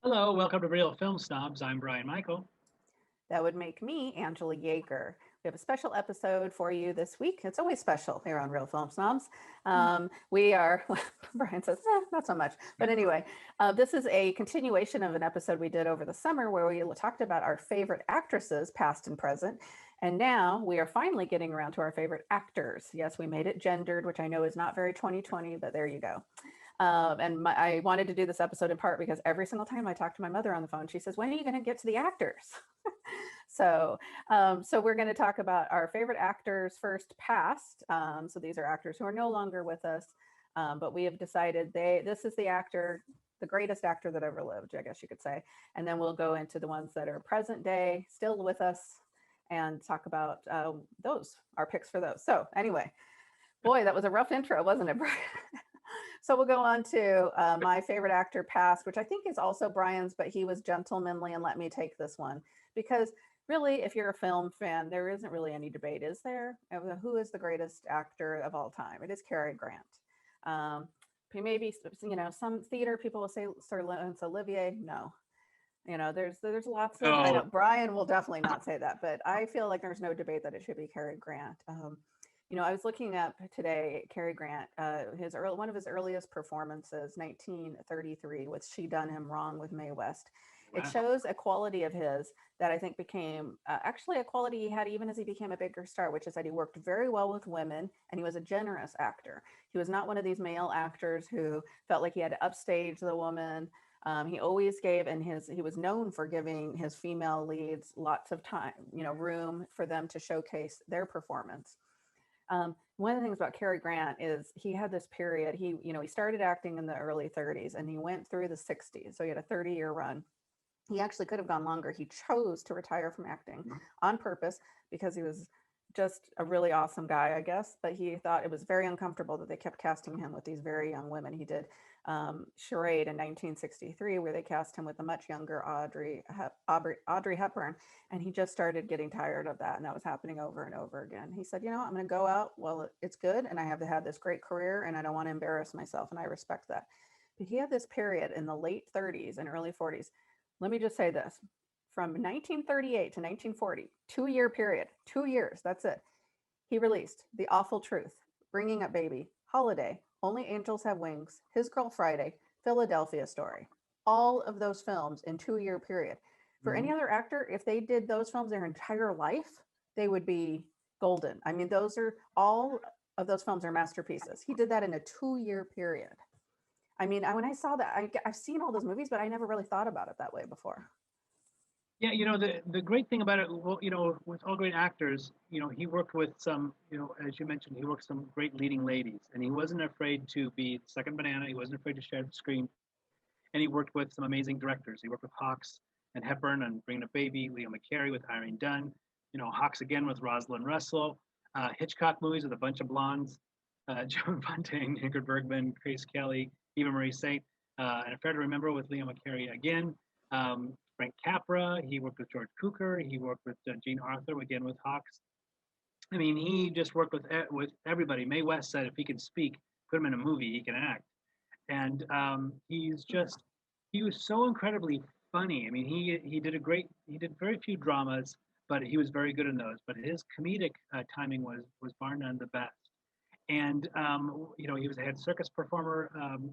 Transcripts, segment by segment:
Hello, welcome to Real Film Snobs. I'm Brian Michael. That would make me Angela Yeager. We have a special episode for you this week. It's always special here on Real Film Snobs. We are, Brian says, not so much. But anyway, this is a continuation of an episode we did over the summer where we talked about our favorite actresses, past and present. And now we are finally getting around to our favorite actors. Yes, we made it gendered, which I know is not very 2020, but there you go. I wanted to do this episode in part because every single time I talk to my mother on the phone, she says, "When are you going to get to the actors?" So we're going to talk about our favorite actors first, past. So these are actors who are no longer with us, but we have decided this is the actor, the greatest actor that ever lived, I guess you could say. And then we'll go into the ones that are present day, still with us, and talk about those, our picks for those. So anyway, boy, that was a rough intro, wasn't it, Brian? So we'll go on to my favorite actor past, which I think is also Brian's, but he was gentlemanly and let me take this one. Because really, if you're a film fan, there isn't really any debate, is there? Who is the greatest actor of all time? It is Cary Grant. Maybe, some theater people will say Sir Laurence Olivier. No. There's lots of, I know Brian will definitely not say that, but I feel like there's no debate that it should be Cary Grant. I was looking up today, Cary Grant, one of his earliest performances, 1933, with She Done Him Wrong with Mae West. Wow. It shows a quality of his that I think became actually a quality he had even as he became a bigger star, which is that he worked very well with women and he was a generous actor. He was not one of these male actors who felt like he had to upstage the woman. He always gave, and he was known for giving his female leads lots of time, room for them to showcase their performance. One of the things about Cary Grant is he had this period. He started acting in the early 30s and he went through the 60s. So he had a 30-year run. He actually could have gone longer. He chose to retire from acting on purpose because he was just a really awesome guy, I guess. But he thought it was very uncomfortable that they kept casting him with these very young women. He did Charade in 1963, where they cast him with a much younger Audrey Hepburn, and he just started getting tired of that, and that was happening over and over again. He said, I'm going to go out while it's good, and I have had this great career, and I don't want to embarrass myself, and I respect that. But he had this period in the late 30s and early 40s. Let me just say this. From 1938 to 1940, 2-year period, 2 years, that's it. He released The Awful Truth, Bringing Up Baby, Holiday, Only Angels Have Wings, His Girl Friday, Philadelphia Story. All of those films in 2-year period. For any other actor, if they did those films their entire life, they would be golden. I mean, all of those films are masterpieces. He did that in a 2-year period. I mean, when I saw that, I've seen all those movies, but I never really thought about it that way before. Yeah, the great thing about it, well, with all great actors, he worked with some, as you mentioned, he worked with some great leading ladies, and he wasn't afraid to be the second banana. He wasn't afraid to share the screen, and he worked with some amazing directors. He worked with Hawks and Hepburn on Bringing Up Baby, Leo McCarey with Irene Dunn, Hawks again with Rosalind Russell, Hitchcock movies with a bunch of blondes, Joan Fontaine, Ingrid Bergman, Grace Kelly, Eva Marie Saint, and A Fair to Remember with Leo McCarey again. Frank Capra, he worked with George Cukor, he worked with Jean Arthur, again with Hawks. I mean, he just worked with everybody. Mae West said if he can speak, put him in a movie, he can act. And he was so incredibly funny. I mean, he did very few dramas, but he was very good in those. But his comedic timing was bar none the best. And he was a head circus performer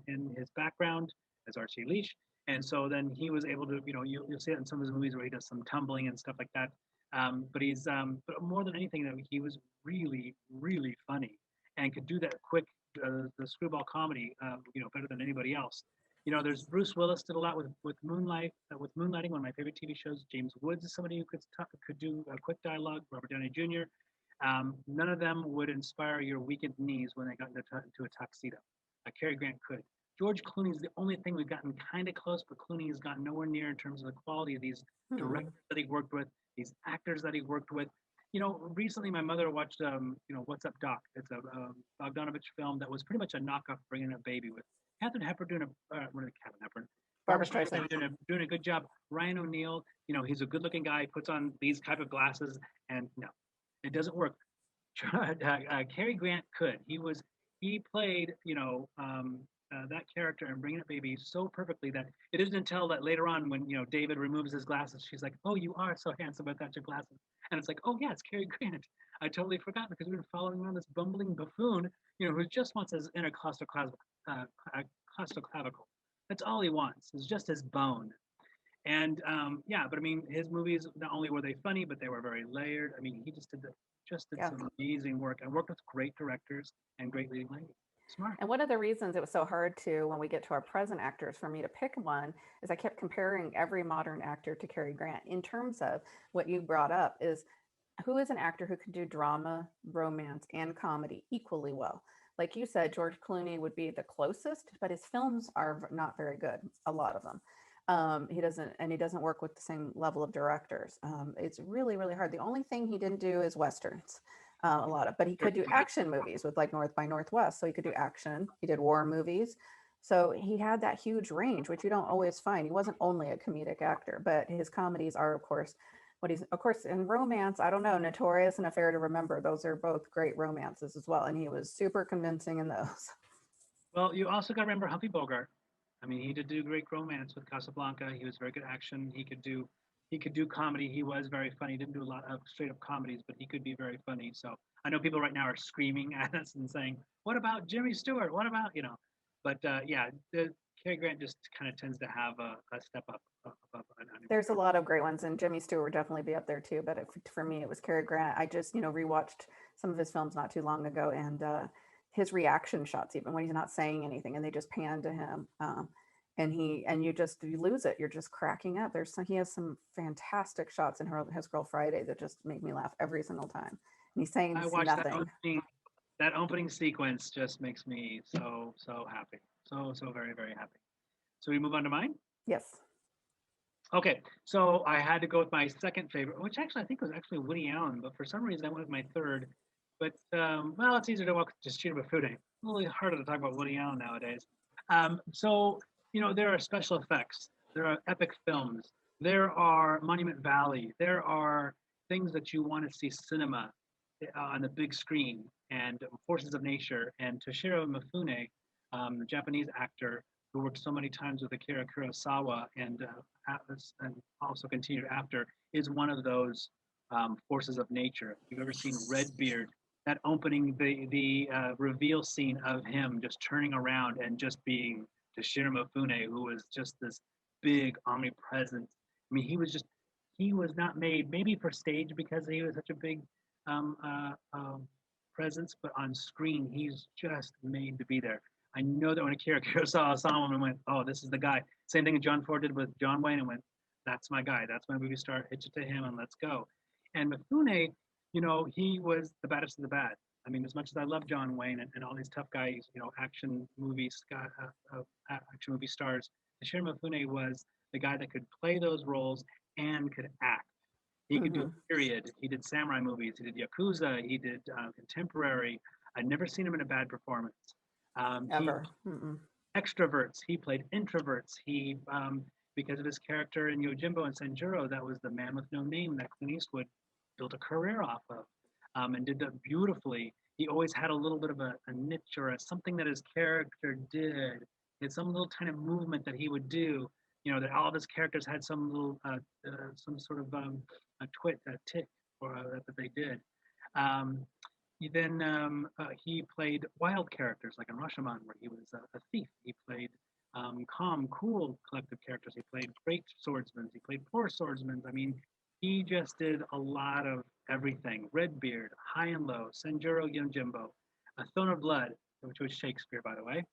in his background as Archie Leach. And so then he was able to, you'll see it in some of his movies where he does some tumbling and stuff like that. But more than anything, he was really, really funny and could do that quick, the screwball comedy, better than anybody else. There's Bruce Willis did a lot with Moonlighting, one of my favorite TV shows. James Woods is somebody who could do a quick dialogue. Robert Downey Jr. None of them would inspire your weakened knees when they got into a tuxedo. Cary Grant could. George Clooney is the only thing we've gotten kind of close, but Clooney has gotten nowhere near in terms of the quality of these Hmm. directors that he worked with, these actors that he worked with. Recently my mother watched, What's Up, Doc? It's a Bogdanovich film that was pretty much a knockoff Bringing a Baby with Katharine Hepburn doing Katharine Hepburn, Barbara Barbara Streisand. Streisand doing a good job. Ryan O'Neal, he's a good-looking guy, puts on these type of glasses, and no, it doesn't work. Cary Grant could. He played that character and Bringing Up Baby so perfectly that it isn't until that later on when David removes his glasses, she's like, "Oh, you are so handsome without your glasses," and it's like, "Oh yeah, it's Cary Grant." I totally forgot because we've been following around this bumbling buffoon, who just wants his intercostal clavicle. That's all he wants. Is just his bone. And yeah, but I mean, his movies not only were they funny, but they were very layered. I mean, he just did Yeah. some amazing work and worked with great directors and great leading ladies. Smart. And one of the reasons it was so hard to, when we get to our present actors, for me to pick one, is I kept comparing every modern actor to Cary Grant in terms of what you brought up is who is an actor who can do drama, romance, and comedy equally well. Like you said, George Clooney would be the closest, but his films are not very good. A lot of them. He doesn't work with the same level of directors. It's really, really hard. The only thing he didn't do is westerns. A lot of, but he could do action movies with like North by Northwest. So he could do action. He did war movies. So he had that huge range, which you don't always find. He wasn't only a comedic actor, but his comedies are, of course, what he's, of course, in romance. I don't know, Notorious and Affair to Remember. Those are both great romances as well, and he was super convincing in those. Well, you also got to remember Humphrey Bogart. I mean, he did do great romance with Casablanca. He was very good action. He could do comedy. He was very funny. He didn't do a lot of straight up comedies, but he could be very funny. So I know people right now are screaming at us and saying, "What about Jimmy Stewart? What about?" But yeah, Cary Grant just kind of tends to have a step up above There's a everybody. lot of great ones, and Jimmy Stewart would definitely be up there too. But for me, it was Cary Grant. I just, rewatched some of his films not too long ago, and his reaction shots, even when he's not saying anything, and they just pan to him, and you lose it. You're just cracking up. He has some fantastic shots in His Girl Friday that just make me laugh every single time. And he's saying I watched that nothing. opening sequence just makes me so happy, so very very happy. So we move on to mine. Yes. Okay, so I had to go with my second favorite, which actually I think was actually Woody Allen, but for some reason I went with my third. But well, it's easier to walk just Cheetah Mifune. It's a little harder to talk about Woody Allen nowadays. So there are special effects, there are epic films, there are Monument Valley, there are things that you want to see cinema on the big screen, and Forces of Nature, and Toshiro Mifune, the Japanese actor who worked so many times with Akira Kurosawa and Atlas, and also continued after, is one of those forces of nature. If you've ever seen Redbeard, that opening, the reveal scene of him just turning around and just being Toshiro Mifune, who was just this big omnipresent. I mean, he was not made maybe for stage because he was such a big um, uh, um, presence, but on screen he's just made to be there. I know that when Akira Kurosawa saw him and went, "Oh, this is the guy." Same thing John Ford did with John Wayne and went, "That's my guy. That's my movie star. Hitch it to him and let's go." And Mifune, he was the baddest of the bad. I mean, as much as I love John Wayne and all these tough guys, action movies, action movie stars, Toshiro Mifune was the guy that could play those roles and could act. He could do Hmm. period. He did samurai movies. He did Yakuza. He did contemporary. I'd never seen him in a bad performance. He Ever. Mm-mm. extroverts. He played introverts. Because of his character in Yojimbo and Sanjuro, that was the man with no name that Clint Eastwood built a career off of, and did that beautifully. He always had a little bit of a niche or something that his character did. He had some little kind of movement that he would do. That all of his characters had some sort of a twit, a tick, or that they did. Um, he played wild characters like in Rashomon, where he was a thief. He played calm, cool, collective characters. He played great swordsmen. He played poor swordsmen. I mean, he just did a lot of everything. Redbeard, High and Low, Senjuro Yonjimbo, A Throne of Blood, which was Shakespeare, by the way.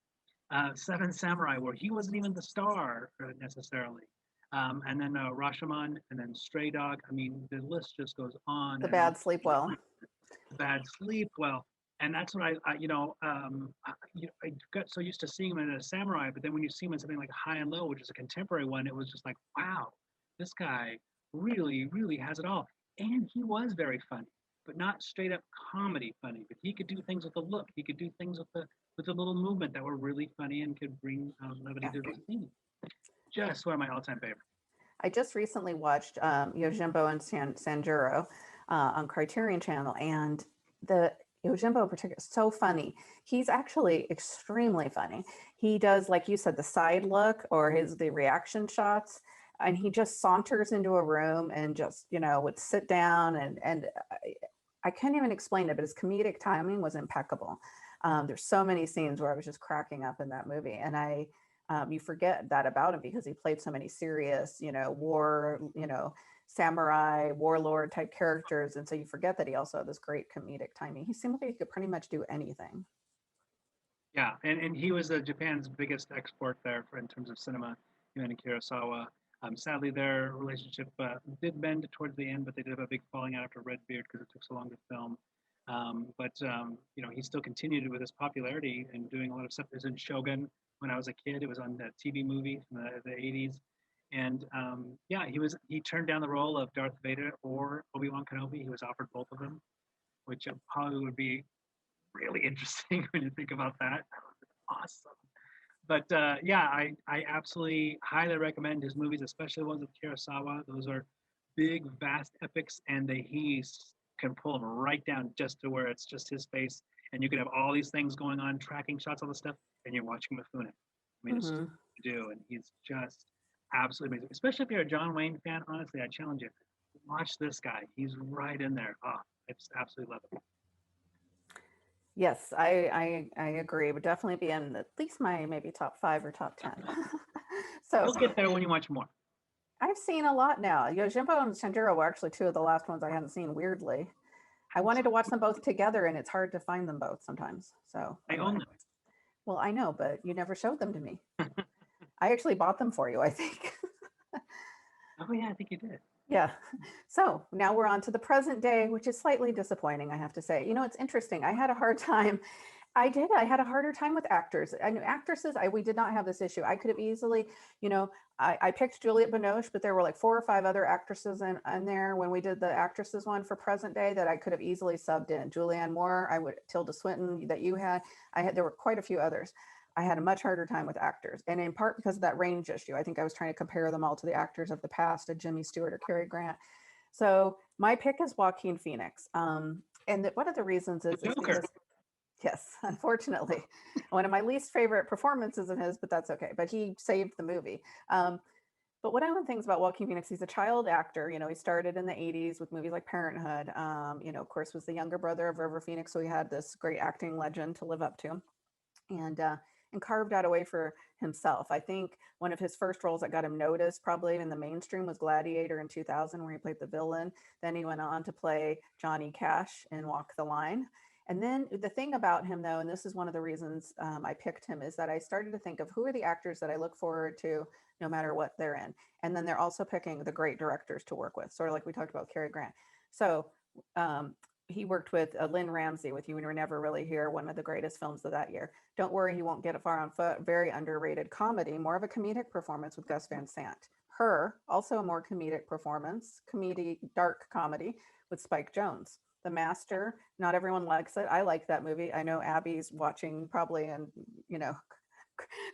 Seven Samurai, where he wasn't even the star necessarily. And then Rashomon, and then Stray Dog. I mean, the list just goes on The and on Bad Sleep and on. Well. Bad Sleep. Well, And that's what I got so used to seeing him in a samurai, but then when you see him in something like High and Low, which is a contemporary one, it was just like, wow, this guy really, really has it all. And he was very funny, but not straight up comedy funny. But he could do things with the look. He could do things with the little movement that were really funny and could bring levity Yeah. to the scene. Just one of my all-time favorites. I just recently watched Yojimbo and Sanjuro on Criterion Channel, and the Yojimbo in particular is so funny. He's actually extremely funny. He does, like you said, the side look or the reaction shots, and he just saunters into a room and just would sit down and I can't even explain it, but his comedic timing was impeccable. There's so many scenes where I was just cracking up in that movie, and you forget that about him because he played so many serious, war, samurai, warlord type characters. And so you forget that he also had this great comedic timing. He seemed like he could pretty much do anything. Yeah, and he was Japan's biggest export there in terms of cinema, him and Kurosawa. Sadly, their relationship did bend towards the end, but they did have a big falling out after Redbeard because it took so long to film. He still continued with his popularity and doing a lot of stuff. It was in Shogun when I was a kid. It was on the TV movie from the 80s. And yeah, he turned down the role of Darth Vader or Obi-Wan Kenobi. He was offered both of them, which probably would be really interesting when you think about that. That would be awesome. But yeah, I absolutely highly recommend his movies, especially the ones with Kurosawa. Those are big, vast epics, and he can pull them right down just to where it's just his face, and you can have all these things going on, tracking shots, all this stuff, and you're watching Mifune. I mean, it's Hmm. to do, and he's just absolutely amazing. Especially if you're a John Wayne fan, honestly, I challenge you, watch this guy. He's right in there. Oh, I just absolutely love it. Yes, I agree. Would definitely be in at least my maybe top 5 or top 10. So You'll get there when you watch more. I've seen a lot now. Yojimbo and Sanjuro were actually two of the last ones I hadn't seen, weirdly. I wanted to watch them both together, and it's hard to find them both sometimes. So I own anyway, them. well, I know, but you never showed them to me. I actually bought them for you, I think. Oh yeah, I think you did. Yeah. So now we're on to the present day, which is slightly disappointing, I have to say. It's interesting. I had a hard time. I did. I had a harder time with actors. I knew actresses. We did not have this issue. I could have easily, I picked Juliette Binoche, but there were like 4 or 5 other actresses in there when we did the actresses one for present day that I could have easily subbed in. Julianne Moore, Tilda Swinton that you had. There were quite a few others. I had a much harder time with actors, and in part because of that range issue. I think I was trying to compare them all to the actors of the past, a Jimmy Stewart or Cary Grant. So my pick is Joaquin Phoenix. And one of the reasons The is Joker. because, yes, unfortunately, one of my least favorite performances of his, but that's okay. But he saved the movie. But one of the things about Joaquin Phoenix, he's a child actor. He started in the 80s with movies like Parenthood. Of course, was the younger brother of River Phoenix. So he had this great acting legend to live up to. And carved out a way for himself. I think one of his first roles that got him noticed, probably in the mainstream, was Gladiator in 2000, where he played the villain. Then he went on to play Johnny Cash in Walk the Line. And then the thing about him, though, and this is one of the reasons I picked him, is that I started to think of who are the actors that I look forward to no matter what they're in. And then they're also picking the great directors to work with, sort of like we talked about Cary Grant. So um, he worked with Lynn Ramsey with You and Were Never Really Here, one of the greatest films of that year. Don't Worry, He Won't Get Far on Foot, very underrated comedy, more of a comedic performance with Gus Van Sant. Her, also a more comedic performance, dark comedy with Spike Jonze. The Master, not everyone likes it. I like that movie. I know Abby's watching probably and,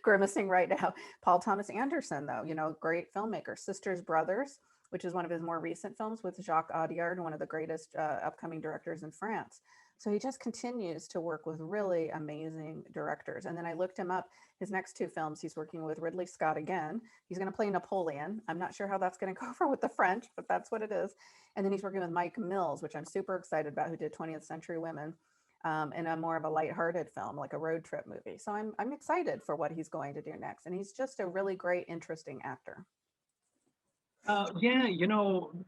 grimacing right now. Paul Thomas Anderson, though, great filmmaker. Sisters Brothers, which is one of his more recent films with Jacques Audiard, one of the greatest upcoming directors in France. So he just continues to work with really amazing directors. And then I looked him up. His next 2 films, he's working with Ridley Scott again. He's going to play Napoleon. I'm not sure how that's going to go over with the French, but that's what it is. And then he's working with Mike Mills, which I'm super excited about, who did 20th Century Women, in a more of a lighthearted film, like a road trip movie. So I'm excited for what he's going to do next. And he's just a really great, interesting actor. Yeah,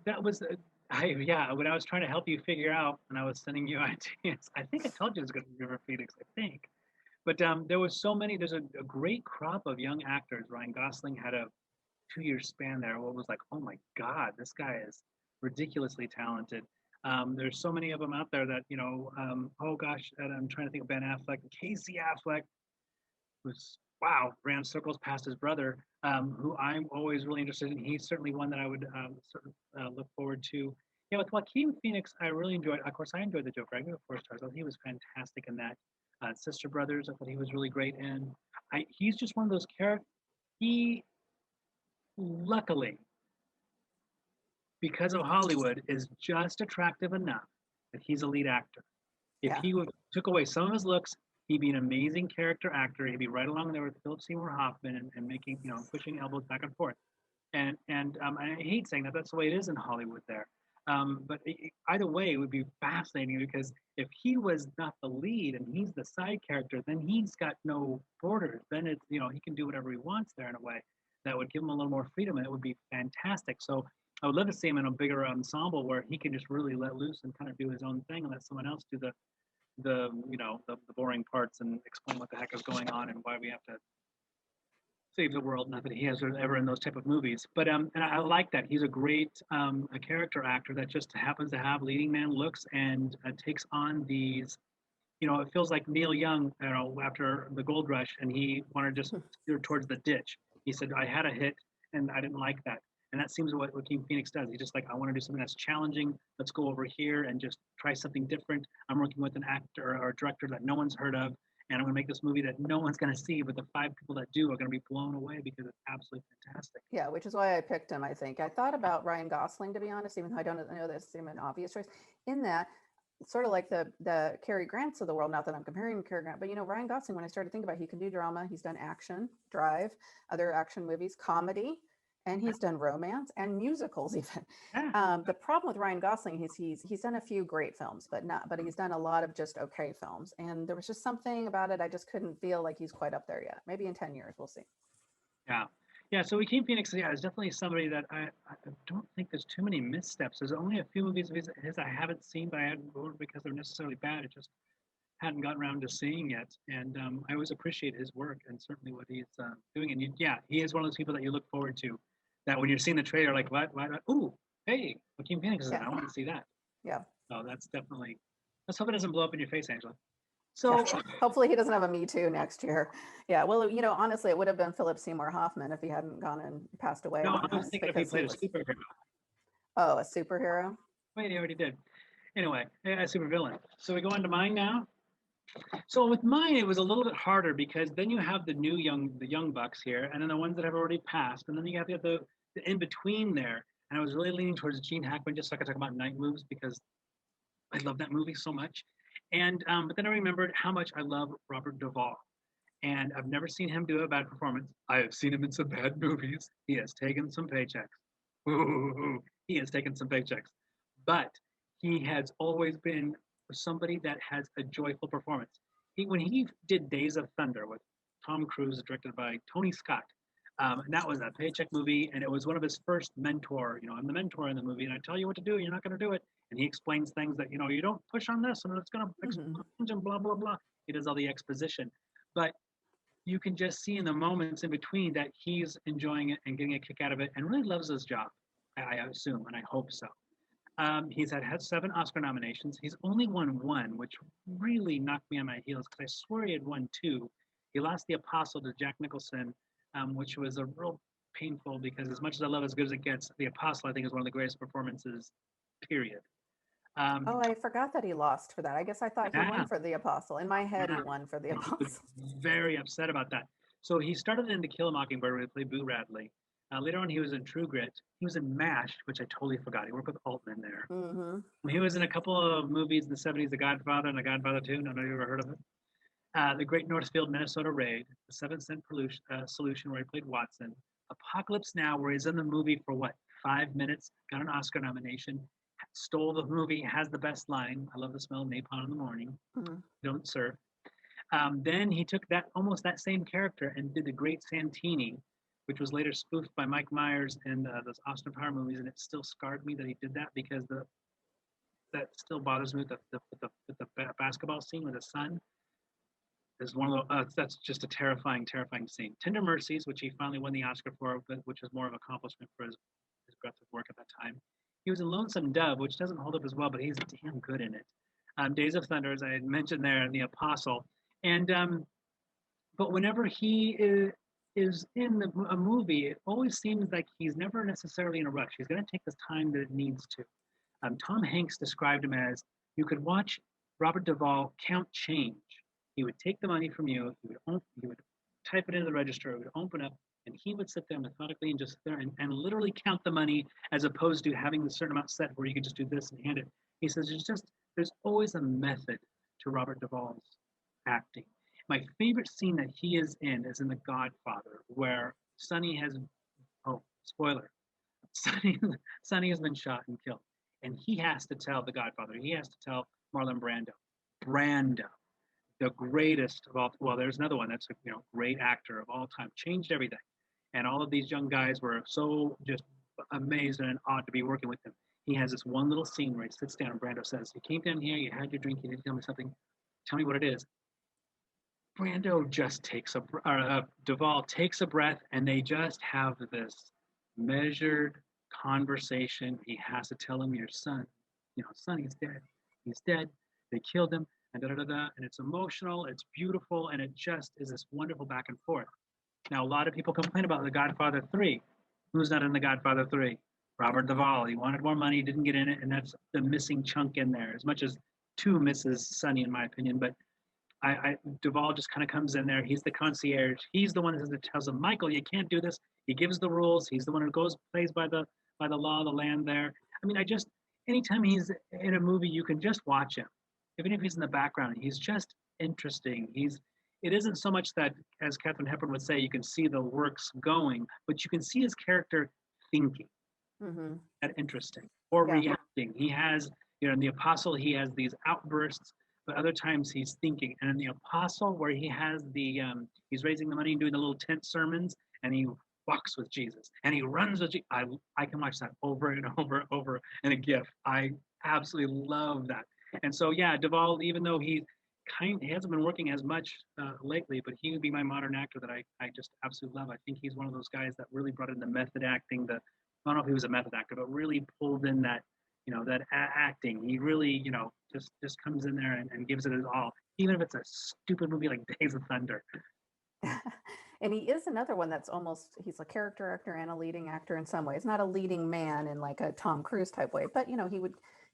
that was when I was trying to help you figure out when I was sending you ideas. I think I told you it was going to be River Phoenix, I think. But there was so many. There's a great crop of young actors. Ryan Gosling had a 2 year span there. What was like, oh my God, this guy is ridiculously talented. There's so many of them out there that, oh gosh, and I'm trying to think of Ben Affleck, Casey Affleck, who's, wow, ran circles past his brother, who I'm always really interested in. He's certainly one that I would look forward to. Yeah, with Joaquin Phoenix, I really enjoyed. Of course, I enjoyed the Joker. I gave it 4 stars. I thought he was fantastic in that. Sister Brothers, I thought he was really great in. He's just one of those characters. He, luckily, because of Hollywood, is just attractive enough that he's a lead actor. If Yeah. he took away some of his looks, he'd be an amazing character actor. He'd be right along there with Philip Seymour Hoffman and making, pushing elbows back and forth. And I hate saying that. That's the way it is in Hollywood there. But either way, it would be fascinating because if he was not the lead and he's the side character, then he's got no borders. Then it's, he can do whatever he wants there in a way that would give him a little more freedom, and it would be fantastic. So I would love to see him in a bigger ensemble where he can just really let loose and kind of do his own thing and let someone else do the boring parts and explain what the heck is going on and why we have to save the world. Not that he has ever in those type of movies, but and I like that he's a great a character actor that just happens to have leading man looks and takes on these. It feels like Neil Young, after the Gold Rush, and he wanted to just steer towards the ditch. He said, "I had a hit, and I didn't like that." And that seems what Joaquin Phoenix does. He's just like, I want to do something that's challenging. Let's go over here and just try something different. I'm working with an actor or a director that no one's heard of, and I'm going to make this movie that no one's going to see, but the 5 people that do are going to be blown away because it's absolutely fantastic. Yeah, which is why I picked him, I think. I thought about Ryan Gosling, to be honest, even though I don't know this seemed an obvious choice. In that, sort of like the Cary Grants of the world, not that I'm comparing Cary Grant, but Ryan Gosling, when I started thinking about it, he can do drama, he's done action, Drive, other action movies, comedy, and he's done romance and musicals even. The problem with Ryan Gosling is he's done a few great films, but he's done a lot of just okay films. And there was just something about it I just couldn't feel like he's quite up there yet. Maybe in 10 years, we'll see. Yeah. Yeah, so Joaquin Phoenix, is definitely somebody that I don't think there's too many missteps. There's only a few movies of his I haven't seen, but I hadn't voted because they're necessarily bad. It just hadn't gotten around to seeing yet. And I always appreciate his work and certainly what he's doing. And he is one of those people that you look forward to. That when you're seeing the trailer, like, what? Ooh, hey, Joaquin Phoenix is in. I want to see that. Yeah. So that's definitely. Let's hope it doesn't blow up in your face, Angela. So yeah. Hopefully he doesn't have a Me Too next year. Yeah. Well, honestly, it would have been Philip Seymour Hoffman if he hadn't gone and passed away. No, I was thinking if he played a superhero. Oh, a superhero? Wait, he already did. Anyway, a supervillain. So we go on to mine now. So with mine, it was a little bit harder because then you have the young bucks here, and then the ones that have already passed, and then you have the in between there. And I was really leaning towards Gene Hackman just so I could talk about Night Moves because I love that movie so much. And but then I remembered how much I love Robert Duvall, and I've never seen him do a bad performance. I have seen him in some bad movies. He has taken some paychecks. Ooh, he has taken some paychecks, but he has always been somebody that has a joyful performance. When he did Days of Thunder with Tom Cruise, directed by Tony Scott, and that was a paycheck movie, and it was one of his first mentor. I'm the mentor in the movie, and I tell you what to do, you're not going to do it. And he explains things that you don't push on this, and it's going to explode and blah blah blah. He does all the exposition, but you can just see in the moments in between that he's enjoying it and getting a kick out of it, and really loves his job. I assume, and I hope so. He's had 7 Oscar nominations. He's only won 1, which really knocked me on my heels because I swore he had won 2. He lost The Apostle to Jack Nicholson, which was a real painful because as much as I love As Good as It Gets, The Apostle I think is one of the greatest performances, period. Oh, I forgot that he lost for that. I guess I thought he won for The Apostle. In my head, he won for The Apostle. I was very upset about that. So he started in To Kill a Mockingbird where he played Boo Radley. Later on, he was in True Grit. He was in MASH, which I totally forgot. He worked with Altman there. He was in a couple of movies in the 70s, The Godfather and The Godfather 2. I don't know if you ever heard of it. The Great Northfield, Minnesota Raid. The 7th Cent Solution, where he played Watson. Apocalypse Now, where he's in the movie for, 5 minutes, got an Oscar nomination, stole the movie, has the best line. I love the smell of napalm in the morning. Don't serve. Then he took almost that same character and did The Great Santini, which was later spoofed by Mike Myers in those Austin Power movies, and it still scarred me that he did that because that still bothers me with the basketball scene with his son. Is one of that's just a terrifying scene. Tender Mercies, which he finally won the Oscar for, but which was more of an accomplishment for his breadth of work at that time. He was in Lonesome Dove, which doesn't hold up as well, but he's damn good in it. Days of Thunder, as I had mentioned there, and The Apostle. And but whenever he is in a movie, it always seems like he's never necessarily in a rush. He's going to take the time that it needs to. Tom Hanks described him as you could watch Robert Duvall count change. He would take the money from you, he would type it into the register, it would open up, and he would sit there methodically and just sit there and literally count the money as opposed to having a certain amount set where you could just do this and hand it. He says there's always a method to Robert Duvall's acting. My favorite scene that he is in is in The Godfather, where Sonny has, oh, spoiler, Sonny has been shot and killed. And he has to tell The Godfather, he has to tell Marlon Brando, the greatest of all, well, there's another one that's a great actor of all time, changed everything. And all of these young guys were so just amazed and awed to be working with him. He has this one little scene where he sits down and Brando says, you came down here, you had your drink, you need to tell me something, tell me what it is. Brando just Duvall takes a breath and they just have this measured conversation. He has to tell him your son, Sonny's dead. He's dead. They killed him and da da da da. And it's emotional, it's beautiful, and it just is this wonderful back and forth. Now, a lot of people complain about The Godfather 3. Who's not in The Godfather 3? Robert Duvall. He wanted more money, didn't get in it, and that's the missing chunk in there. As much as 2 misses Sonny, in my opinion, but Duvall just kind of comes in there. He's the concierge. He's the one that tells him, Michael, you can't do this. He gives the rules. He's the one who plays by the law of the land there. I mean, anytime he's in a movie, you can just watch him. Even if he's in the background, he's just interesting. It isn't so much that, as Katharine Hepburn would say, you can see the works going, but you can see his character thinking. Mm-hmm. That interesting or reacting. He has, in The Apostle, he has these outbursts, but other times he's thinking. And in The Apostle, where he has he's raising the money and doing the little tent sermons, and he walks with Jesus and he runs with Jesus. I can watch that over and over and over in a GIF. I absolutely love that. And so, yeah, Duvall, even though he hasn't been working as much lately, but he would be my modern actor that I just absolutely love. I think he's one of those guys that really brought in the method acting. I don't know if he was a method actor, but really pulled in that, that acting. He really, just comes in there and gives it his all, even if it's a stupid movie like Days of Thunder. And he is another one that's he's a character actor and a leading actor in some ways. Not a leading man in like a Tom Cruise type way, but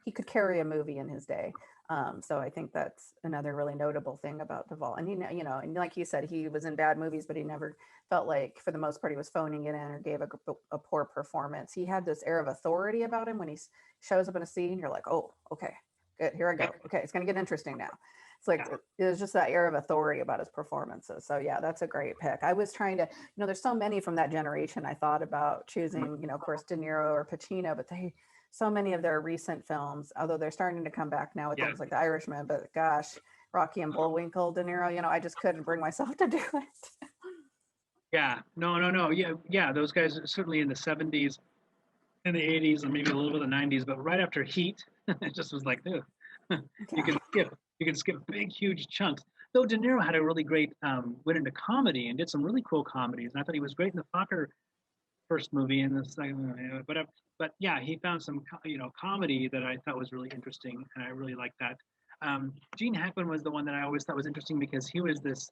he could carry a movie in his day. So I think that's another really notable thing about Duvall. And and like you said, he was in bad movies, but he never felt like, for the most part, he was phoning it in or gave a poor performance. He had this air of authority about him when he shows up in a scene. You're like, oh, okay, good, here I go. Okay, it's gonna get interesting now. It's like it was just that air of authority about his performances. So yeah, that's a great pick. I was trying to, there's so many from that generation. I thought about choosing, of course, De Niro or Pacino, but so many of their recent films, although they're starting to come back now with things like The Irishman, but gosh, Rocky and Bullwinkle, De Niro, I just couldn't bring myself to do it. Yeah, no. Yeah, those guys certainly in the 70s and the 80s and maybe a little bit of the 90s, but right after Heat, it just was like, dude, you can skip big, huge chunks. Though De Niro had a really great, went into comedy and did some really cool comedies. And I thought he was great in the Fokker first movie and the second, but yeah, he found some, comedy that I thought was really interesting. And I really liked that. Gene Hackman was the one that I always thought was interesting because he was this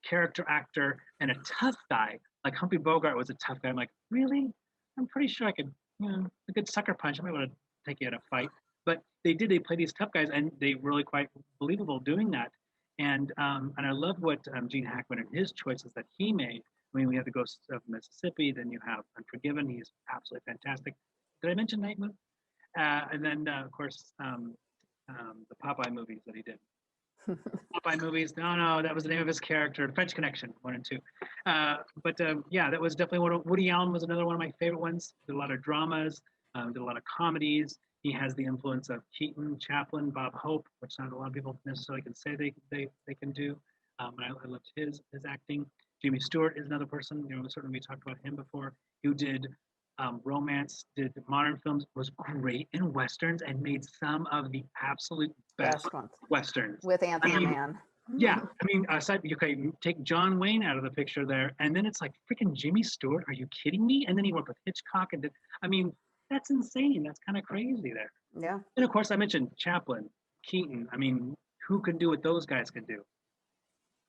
character actor and a tough guy. Like Humphrey Bogart was a tough guy. I'm like, really? I'm pretty sure I could, a good sucker punch. I might want to take you in a fight. But they play these tough guys, and they really quite believable doing that. And I love what Gene Hackman and his choices that he made. I mean, we have the Ghosts of Mississippi, then you have Unforgiven. He's absolutely fantastic. Did I mention Night Moon? And then, of course, the Popeye movies that he did. Popeye movies. No, that was the name of his character. French Connection 1 and 2. But yeah, that was definitely one. Woody Allen was another one of my favorite ones. Did a lot of dramas. Did a lot of comedies. He has the influence of Keaton, Chaplin, Bob Hope, which not a lot of people necessarily can say they can do. And I loved his acting. Jimmy Stewart is another person. Certainly we talked about him before. Who did romance, did modern films, was great in westerns, and made some of the absolute best westerns. With Anthony Mann. Yeah, I mean, aside, take John Wayne out of the picture there, and then it's like freaking Jimmy Stewart. Are you kidding me? And then he worked with Hitchcock, and That's insane. That's kind of crazy there. Yeah. And of course, I mentioned Chaplin, Keaton. I mean, who can do what those guys can do?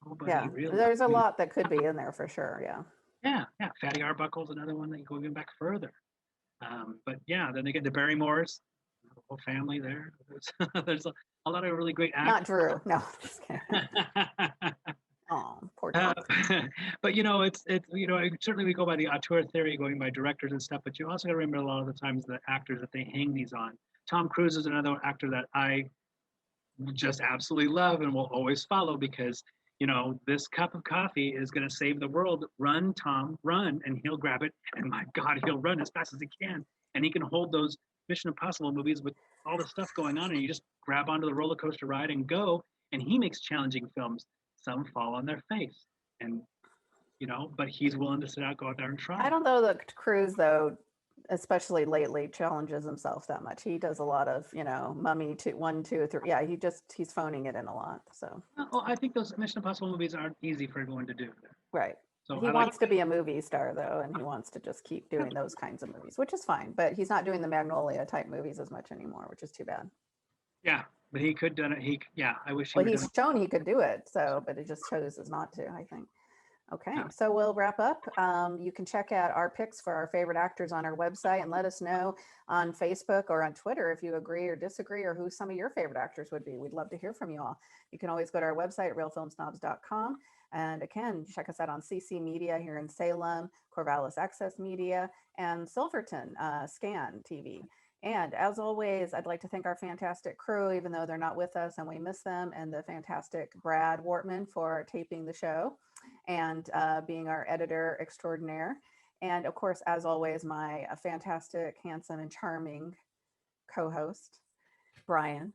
Nobody Yeah. really. There's a I mean, lot that could be in there for sure. Yeah. yeah. Fatty Arbuckle's another one that you go even back further. But yeah, then they get the Barrymores, the whole family there. There's a lot of really great Not actors. Drew. No, just kidding. Oh, poor Drew. Uh, but certainly we go by the auteur theory, going by directors and stuff. But you also got to remember a lot of the times the actors that they hang these on. Tom Cruise is another actor that I just absolutely love and will always follow because this cup of coffee is going to save the world. Run, Tom, run, and he'll grab it. And my God, he'll run as fast as he can, and he can hold those Mission Impossible movies with all the stuff going on, and you just grab onto the roller coaster ride and go. And he makes challenging films. Some fall on their face, and but he's willing to go out there and try. I don't know that Cruise, though, especially lately, challenges himself that much. He does a lot of, Mummy 2, 1, 2, 3. Yeah, he's phoning it in a lot. So Well, I think those Mission Impossible movies aren't easy for everyone to do. right. So He wants to be a movie star, though, and he wants to just keep doing those kinds of movies, which is fine. But he's not doing the Magnolia type movies as much anymore, which is too bad. Yeah, but he could done it. I wish he Well, would he's done shown he could do it, so but it just chooses not to, I think. Okay, Yeah. so we'll wrap up. You can check out our picks for our favorite actors on our website and let us know on Facebook or on Twitter if you agree or disagree or who some of your favorite actors would be. We'd love to hear from you all. You can always go to our website at realfilmsnobs.com. And again, check us out on CC Media here in Salem, Corvallis Access Media, and Silverton Scan TV. And as always, I'd like to thank our fantastic crew, even though they're not with us and we miss them, and the fantastic Brad Wortman for taping the show and being our editor extraordinaire. And of course, as always, my fantastic, handsome, and charming co-host, Bryan.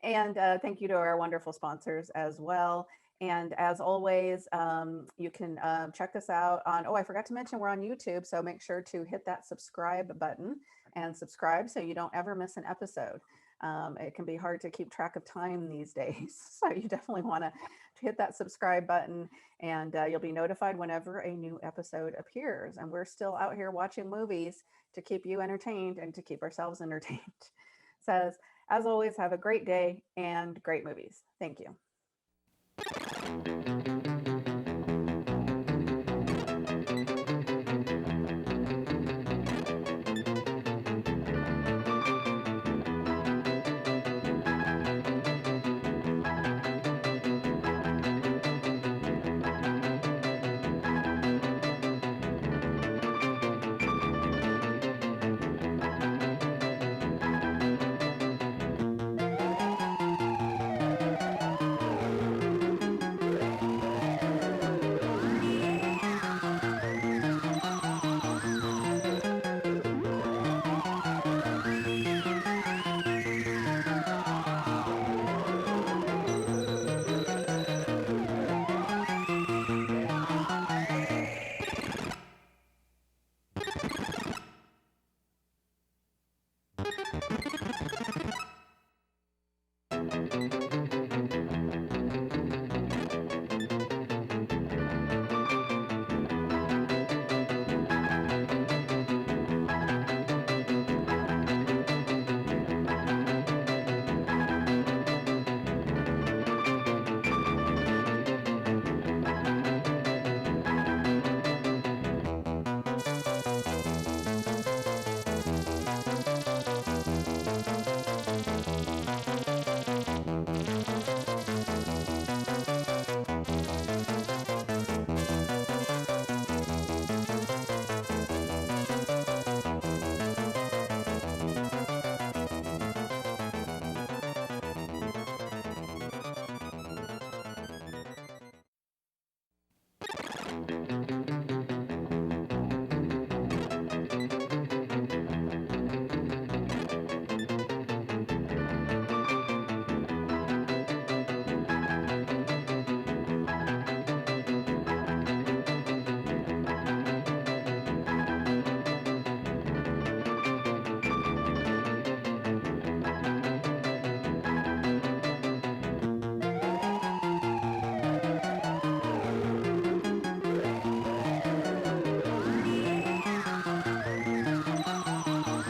And thank you to our wonderful sponsors as well. And as always, you can check us out on, I forgot to mention we're on YouTube. So make sure to hit that subscribe button and subscribe so you don't ever miss an episode. It can be hard to keep track of time these days. So you definitely want to hit that subscribe button and you'll be notified whenever a new episode appears. And we're still out here watching movies to keep you entertained and to keep ourselves entertained. So as always, have a great day and great movies. Thank you.